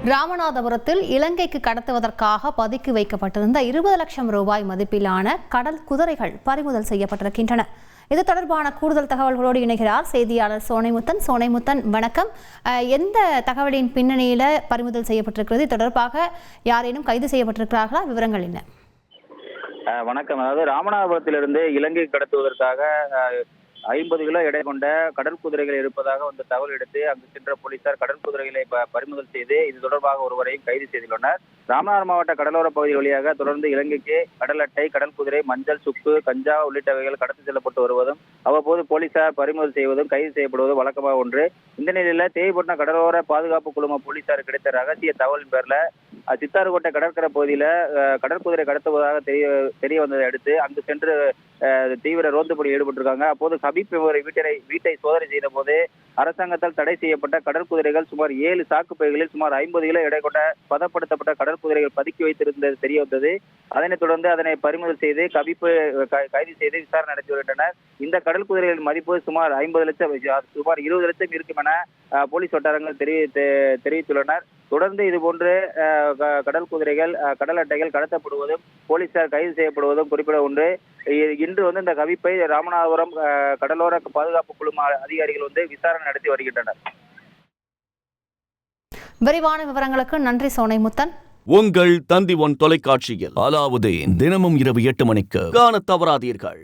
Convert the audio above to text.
ராமநாதபுரத்தில் இலங்கைக்கு கடத்துவதற்காக பதுக்கி வைக்கப்பட்டிருந்த 20 லட்சம் ரூபாய் மதிப்பிலான கடல் குதிரைகள் பறிமுதல் செய்யப்பட்டிருக்கின்றன. இது தொடர்பான கூடுதல் தகவல்களோடு இணைகிறார் செய்தியாளர் சோனைமுத்தன். சோனைமுத்தன், வணக்கம். எந்த தகவலின் பின்னணியில பறிமுதல் செய்யப்பட்டிருக்கிறது? தொடர்பாக யாரேனும் கைது செய்யப்பட்டிருக்கிறார்களா? விவரங்கள் என்ன? வணக்கம். அதாவது ராமநாதபுரத்திலிருந்து இலங்கை கடத்துவதற்காக 50 கிலோ எடை கொண்ட கடல் குதிரைகள் இருப்பதாக வந்த தகவல் எடுத்து அங்கு சென்ற போலீசார் கடல் குதிரைகளை பறிமுதல் செய்து இது தொடர்பாக ஒருவரையும் கைது செய்துள்ளனர். ராமநாதபுரம் மாவட்ட கடலோர பகுதி வழியாக தொடர்ந்து இலங்கைக்கு கடல் அட்டை, கடல் குதிரை, மஞ்சள், சுக்கு, கஞ்சா உள்ளிட்டவைகள் கடத்தி செல்லப்பட்டு வருவதும் அவ்வப்போது போலீசார் பறிமுதல் செய்வதும் கைது செய்யப்படுவதும் வழக்கமாக ஒன்று. இந்த நிலையில தேவைப்பட்ட கடலோர பாதுகாப்பு குழும போலீசார் கிடைத்த ரகசிய தகவலின் பேர்ல சித்தாறுகோட்டை கடற்கரை பகுதியில கடற்குதிரை கடத்துவதாக தெரிய வந்ததை அடுத்து அங்கு சென்று தீவிர ரோந்துப்பணி ஈடுபட்டிருக்காங்க. அப்போது ஹபீப் வீட்டை சோதனை செய்த போது அரசாங்கத்தால் தடை செய்யப்பட்ட கடற்குதிரைகள் சுமார் 7 சாக்கு பைகளில் சுமார் 50 கிலோ எடை கொண்ட பதப்படுத்தப்பட்ட கடற்குதிரைகள் பதுக்கி வைத்திருந்தது தெரிய வந்தது. அதனைத் தொடர்ந்து அதனை பறிமுதல் செய்து ஹபீப் கைது செய்து விசாரணை நடத்தி வருகின்றனர். இந்த கடல் குதிரைகளின் மதிப்பு சுமார் 50 லட்சம், சுமார் 20 லட்சம் இருக்கும் என போலீஸ் வட்டாரங்கள் தெரிவித்துள்ளனர். தொடர்ந்து இதுபோன்று கடல் குதிரைகள், கடல் அட்டைகள் கடத்தப்படுவதும் போலீசார் கைது செய்யப்படுவதும் குறிப்பிட ஒன்று. இன்று இந்த கவிப்பை ராமநாதபுரம் கடலோர பாதுகாப்பு குழும அதிகாரிகள் விசாரணை நடத்தி வருகின்றனர். விரிவான விவரங்களுக்கு நன்றி சோனைமுத்தன். உங்கள் தந்தி ஒன் தொலைக்காட்சியில் அலாவுதீன் தினமும் இரவு 8 மணிக்கு காணத் தவறாதீர்கள்.